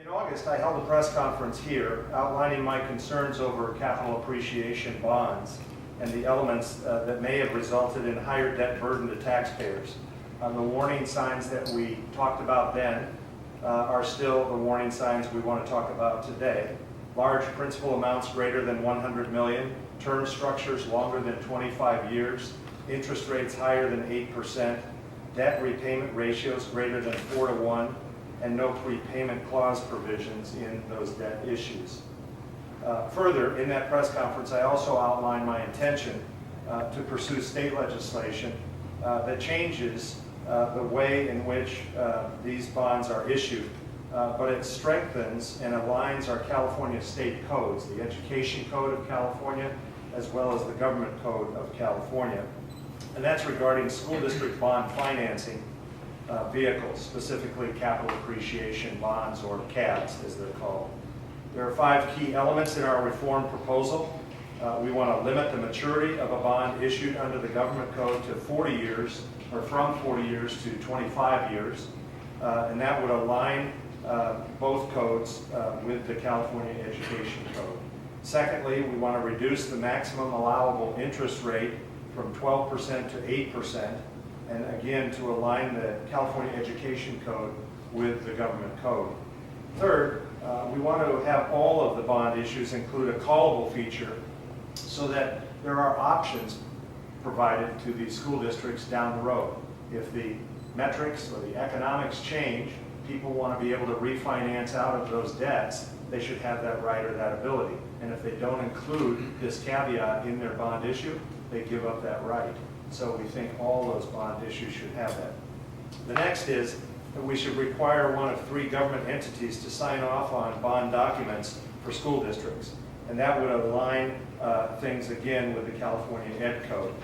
In August, I held a press conference here outlining my concerns over capital appreciation bonds and the elements that may have resulted in higher debt burden to taxpayers. The warning signs that we talked about then are still the warning signs we want to talk about today. Large principal amounts greater than 100 million, term structures longer than 25 years, interest rates higher than 8%, debt repayment ratios greater than 4-to-1, and no prepayment clause provisions in those debt issues. Further, in that press conference, I also outlined my intention to pursue state legislation that changes the way in which these bonds are issued, but it strengthens and aligns our California state codes, the Education Code of California, as well as the Government Code of California. And that's regarding school district bond financing vehicles, specifically capital appreciation bonds, or CABs as they're called. There are 5 key elements in our reform proposal. We want to limit the maturity of a bond issued under the Government Code to 40 years, or from 40 years to 25 years, and that would align both codes with the California Education Code. Secondly, we want to reduce the maximum allowable interest rate from 12% to 8%, and again to align the California Education Code with the Government Code. Third, we want to have all of the bond issues include a callable feature so that there are options provided to the school districts down the road. If the metrics or the economics change, people want to be able to refinance out of those debts, they should have that right or that ability. And if they don't include this caveat in their bond issue, they give up that right. So we think all those bond issues should have that. The next is that we should require one of 3 government entities to sign off on bond documents for school districts. And that would align things again with the California Ed Code.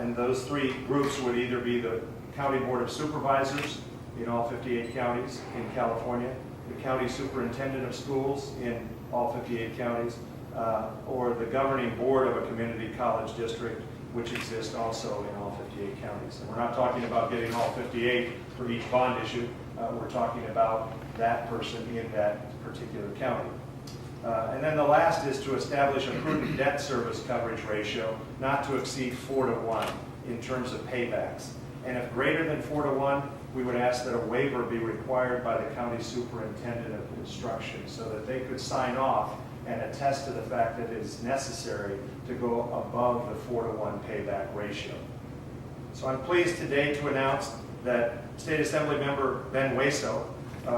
And those 3 groups would either be the County Board of Supervisors in all 58 counties in California, the County Superintendent of Schools in all 58 counties, or the Governing Board of a Community College District, which exists also in all 58 counties. And we're not talking about getting all 58 for each bond issue. We're talking about that person in that particular county. And then the last is to establish a prudent debt service coverage ratio not to exceed 4-to-1 in terms of paybacks. And if greater than 4-to-1, we would ask that a waiver be required by the county superintendent of instruction so that they could sign off and attest to the fact that it is necessary to go above the 4-to-1 payback ratio. So I'm pleased today to announce that State Assembly Member Ben Hueso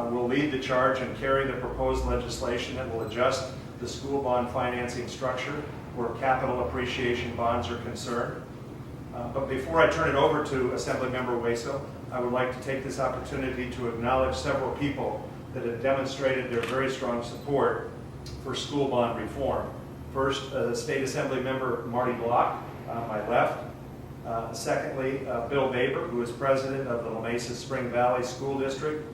will lead the charge and carry the proposed legislation that will adjust the school bond financing structure where capital appreciation bonds are concerned. But before I turn it over to Assembly Member Hueso, I would like to take this opportunity to acknowledge several people that have demonstrated their very strong support for school bond reform. First, State Assembly Member Marty Block on my left. Secondly, Bill Baber, who is president of the La Mesa Spring Valley School District,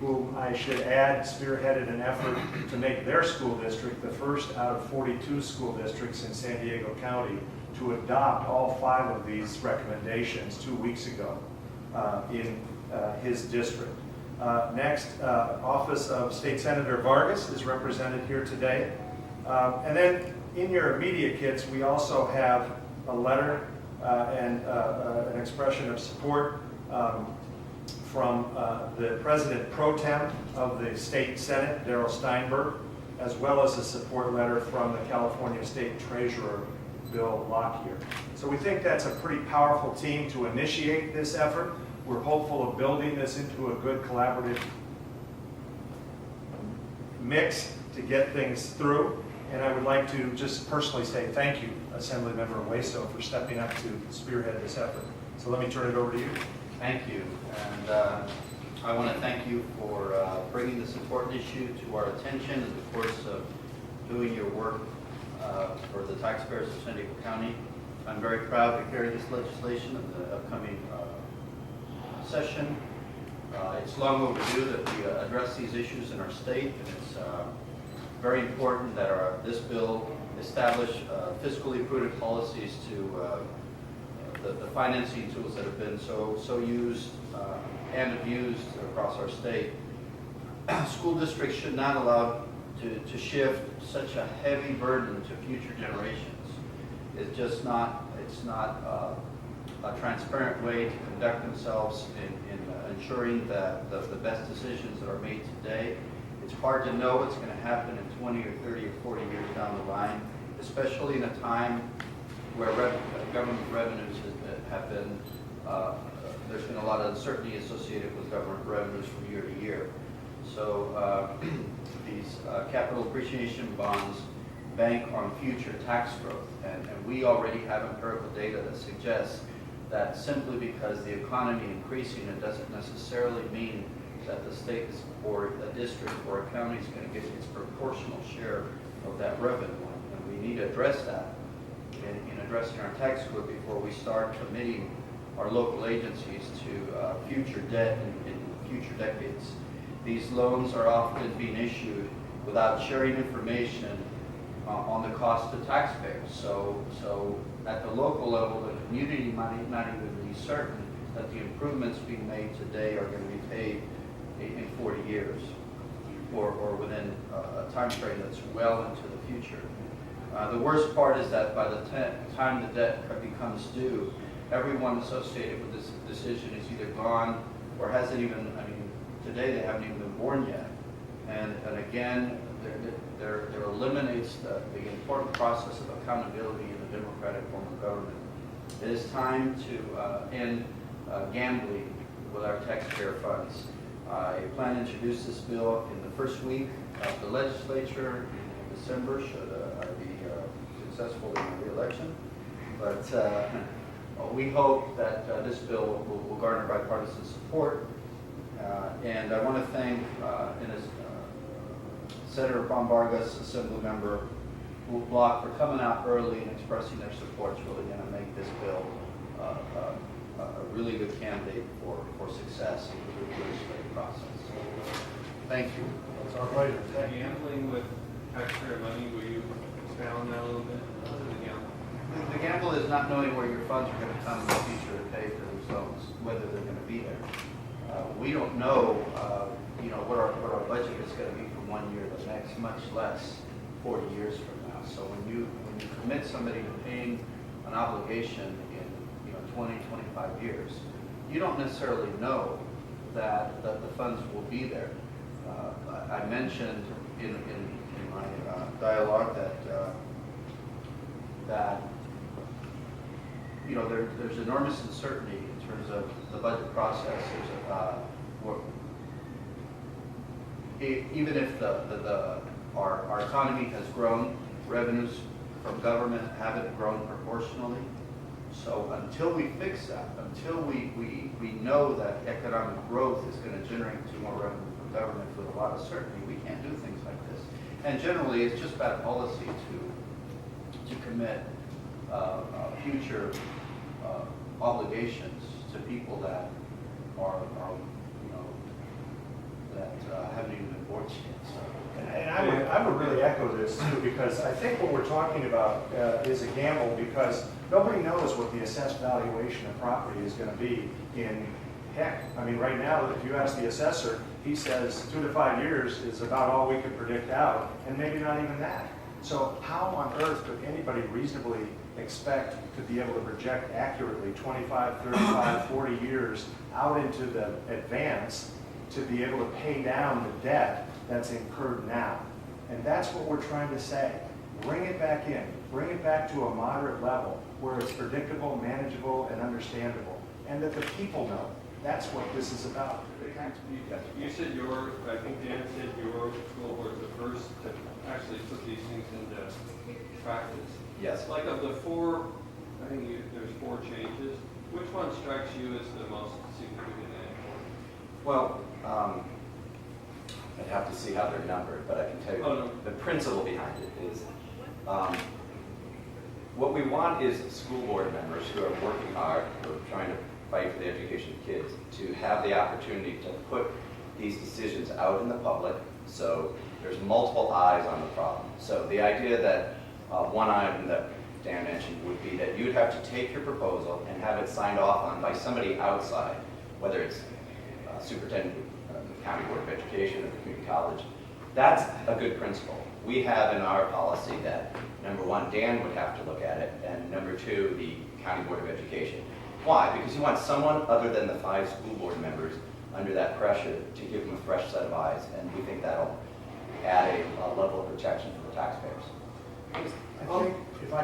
whom I should add spearheaded an effort to make their school district the first out of 42 school districts in San Diego County to adopt all 5 of these recommendations 2 weeks ago in his district. Next, Office of State Senator Vargas is represented here today. And then in your media kits, we also have a letter and an expression of support from the President Pro Tem of the State Senate, Darrell Steinberg, as well as a support letter from the California State Treasurer, Bill Lockyer. So we think that's a pretty powerful team to initiate this effort. We're hopeful of building this into a good collaborative mix to get things through. And I would like to just personally say thank you, Assemblymember Hueso, for stepping up to spearhead this effort. So let me turn it over to you. Thank you. And I want to thank you for bringing this important issue to our attention in the course of doing your work for the taxpayers of San Diego County. I'm very proud to carry this legislation in the upcoming session. It's long overdue that we address these issues in our state, and it's very important that this bill establish fiscally prudent policies to the financing tools that have been so used and abused across our state. school districts should not allow to shift such a heavy burden to future generations. It's just not, it's not a transparent way to conduct themselves in ensuring that the best decisions that are made today. It's hard to know what's going to happen in 20 or 30 or 40 years down the line, especially in a time where government revenues have been, there's been a lot of uncertainty associated with government revenues from year to year. So these capital appreciation bonds bank on future tax growth, and we already have empirical data that suggests that simply because the economy increasing, it doesn't necessarily mean that the state or a district or a county is going to get its proportional share of that revenue. And we need to address that in addressing our tax code before we start committing our local agencies to future debt in future decades. These loans are often being issued without sharing information on the cost to taxpayers. So at the local level, the community might not even be certain that the improvements being made today are going to be paid in 40 years or within a time frame that's well into the future. The worst part is that by the time the debt becomes due, everyone associated with this decision is either gone or hasn't even, I mean, today they haven't even been born yet. And again, there eliminates the important process of accountability in the democratic form of government. It is time to end gambling with our taxpayer funds. I plan to introduce this bill in the first week of the legislature in December, should I be successful in my re-election. But we hope that this bill will garner bipartisan support. And I want to thank Senator Bombargas, Assemblymember Block, for coming out early and expressing their support. It's really going to make this bill a really good candidate for success in the legislative process. Thank you. It's our pleasure. Gambling with taxpayer money, will you expand on that a little bit? The gamble is not knowing where your funds are going to come in the future to pay for these loans, whether they're going to be there. We don't know, what our budget is going to be from one year to the next, much less 40 years from now. So when you commit somebody to paying an obligation in 20, 25 years, you don't necessarily know that the funds will be there. I mentioned in my dialogue that there's enormous uncertainty in terms of the budget process. Even if our economy has grown, revenues from government haven't grown proportionally. So until we fix that, until we know that economic growth is going to generate more revenue from government with a lot of certainty, we can't do things like this. And generally, it's just bad policy to commit future obligations to people that are that haven't even been born yet. So. And I would really echo this too, because I think what we're talking about is a gamble, because nobody knows what the assessed valuation of property is going to be in, heck, I mean, right now, if you ask the assessor, he says 2 to 5 years is about all we could predict out, and maybe not even that. So how on earth could anybody reasonably expect to be able to project accurately 25, 35, 40 years out into the advance to be able to pay down the debt that's incurred now? And that's what we're trying to say. Bring it back in. Bring it back to a moderate level where it's predictable, manageable, and understandable. And that the people know. That's what this is about. You said I think Dan said your school was the first to actually put these things into practice. Yes. Like of the 4, I think there's 4 changes. Which one strikes you as the most significant and important? Well, I'd have to see how they're numbered, but I can tell you the principle behind it is what we want is school board members who are working hard, who are trying to fight for the education of kids, to have the opportunity to put these decisions out in the public so there's multiple eyes on the problem. So the idea that one item that Dan mentioned would be that you'd have to take your proposal and have it signed off on by somebody outside, whether it's superintendent of the County Board of Education or the community college. That's a good principle. We have in our policy that, number one, Dan would have to look at it, and number two, the County Board of Education. Why? Because you want someone other than the 5 school board members under that pressure to give them a fresh set of eyes, and we think that'll add a level of protection for the taxpayers. I think if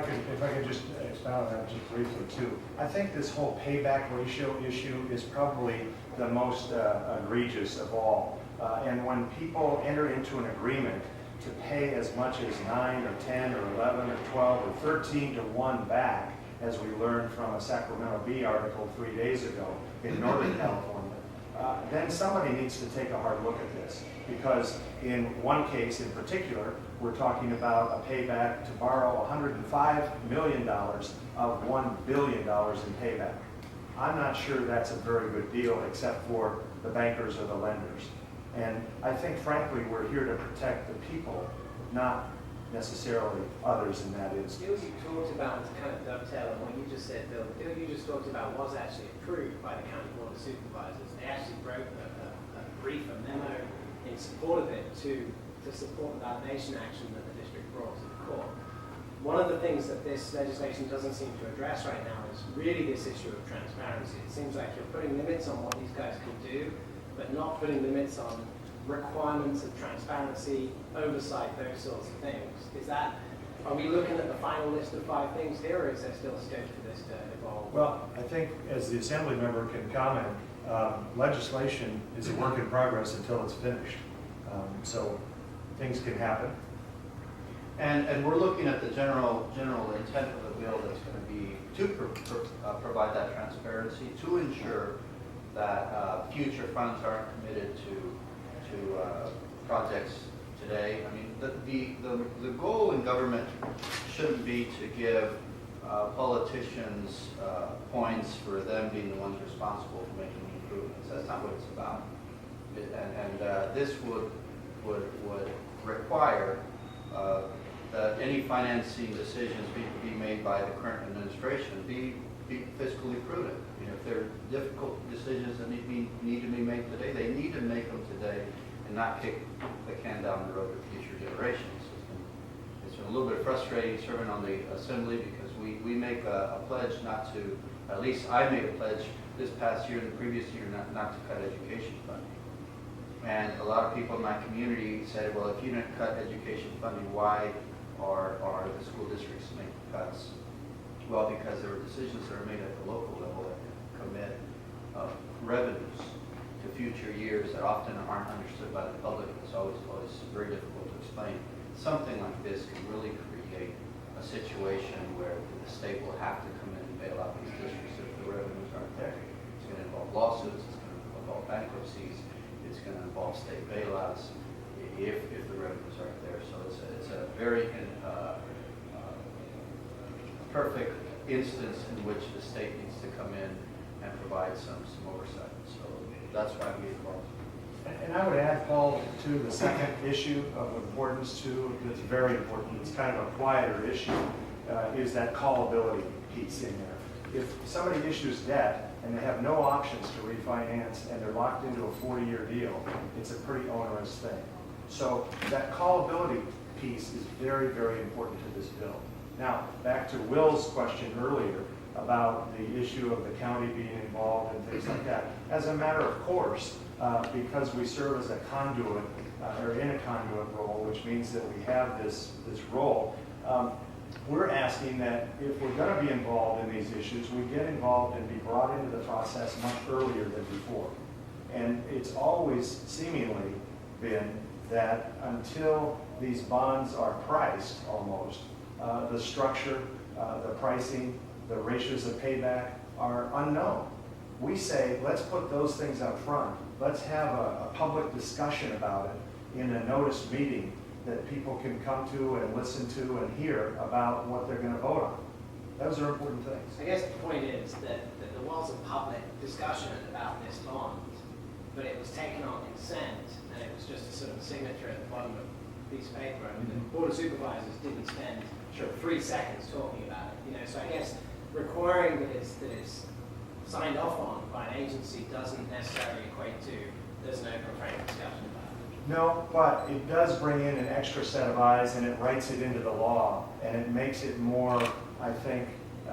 I could just expound on that just briefly too. I think this whole payback ratio issue is probably the most egregious of all. And when people enter into an agreement to pay as much as 9 or 10 or 11 or 12 or 13 to 1 back, as we learned from a Sacramento Bee article 3 days ago in Northern California, then somebody needs to take a hard look at this. Because in one case in particular, we're talking about a payback to borrow $105 million of $1 billion in payback. I'm not sure that's a very good deal except for the bankers or the lenders. And I think frankly, we're here to protect the people, not necessarily others in that instance. The deal you talked about was kind of dovetail on what you just said, Bill. The deal you just talked about was actually approved by the County Board of Supervisors. They actually wrote a brief, a memo in support of it to support the validation action that the district brought to the court. One of the things that this legislation doesn't seem to address right now is really this issue of transparency. It seems like you're putting limits on what these guys can do, but not putting limits on requirements of transparency, oversight, those sorts of things. Are we looking at the final list of 5 things here, or is there still scope for this to evolve? Well, I think as the Assembly member can comment, legislation is a work in progress until it's finished. So things can happen. And we're looking at the general intent of the bill that's going to be to provide that transparency, to ensure that future funds aren't committed to projects today. I mean, the goal in government shouldn't be to give politicians points for them being the ones responsible for making improvements. That's not what it's about. And this would require that any financing decisions be made by the current administration be fiscally prudent. You know, if there are difficult decisions that need to be made today, they need to make them today and not kick the can down the road to future generations. It's been a little bit frustrating serving on the Assembly because we make a pledge not to, at least I made a pledge this past year and the previous year not to cut education funding. And a lot of people in my community said, well, if you didn't cut education funding, why are the school districts making cuts? Well, because there were decisions that are made at the local level that commit revenues to future years that often aren't understood by the public. It's always very difficult to explain. Something like this can really create a situation where the state will have to come in and bail out these districts if the revenues aren't there. It's going to involve lawsuits, it's going to involve bankruptcies, it's going to involve state bailouts if the revenues aren't there. So it's a very perfect instance in which the state needs to come in and provide some oversight. So that's why we involved. And I would add, Paul, to the second issue of importance too, that's very important, it's kind of a quieter issue, is that callability piece in there. If somebody issues debt and they have no options to refinance and they're locked into a 40-year deal, it's a pretty onerous thing. So that callability piece is very, very important to this bill. Now, back to Will's question earlier about the issue of the county being involved and things like that. As a matter of course, because we serve as a conduit, or in a conduit role, which means that we have this role, we're asking that if we're going to be involved in these issues, we get involved and be brought into the process much earlier than before. And it's always seemingly been that until these bonds are priced almost, the structure, the pricing, the ratios of payback are unknown. We say, let's put those things up front. Let's have a public discussion about it in a noticed meeting that people can come to and listen to and hear about what they're going to vote on. Those are important things. I guess the point is that there was a public discussion about this bond, but it was taken on consent, and it was just a sort of signature at the bottom of a piece of paper. I mean, the Board of Supervisors didn't spend 3 seconds talking about it. You know, so I guess requiring that it's signed off on by an agency doesn't necessarily equate to there's an open frank discussion about it. No, but it does bring in an extra set of eyes, and it writes it into the law, and it makes it more, I think,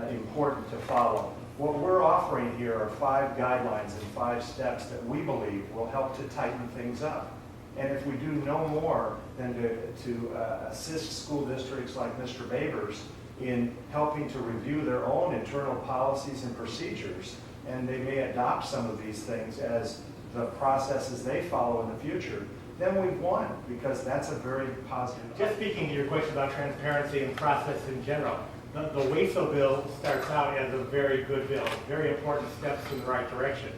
important to follow. What we're offering here are 5 guidelines and 5 steps that we believe will help to tighten things up. And if we do no more than to assist school districts like Mr. Babers in helping to review their own internal policies and procedures, and they may adopt some of these things as the processes they follow in the future, then we've won, because that's a very positive. Just speaking to your question about transparency and process in general, the Hueso bill starts out as a very good bill, very important steps in the right direction.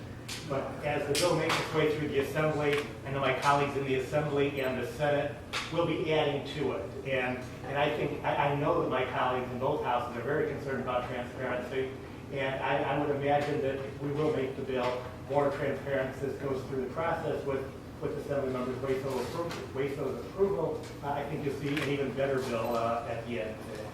But as the bill makes its way through the Assembly, I know my colleagues in the Assembly and the Senate will be adding to it. And I think, I know that my colleagues in both houses are very concerned about transparency. And I would imagine that we will make the bill more transparent as this goes through the process with Assembly members Hueso's approval. I think you'll see an even better bill at the end of the day.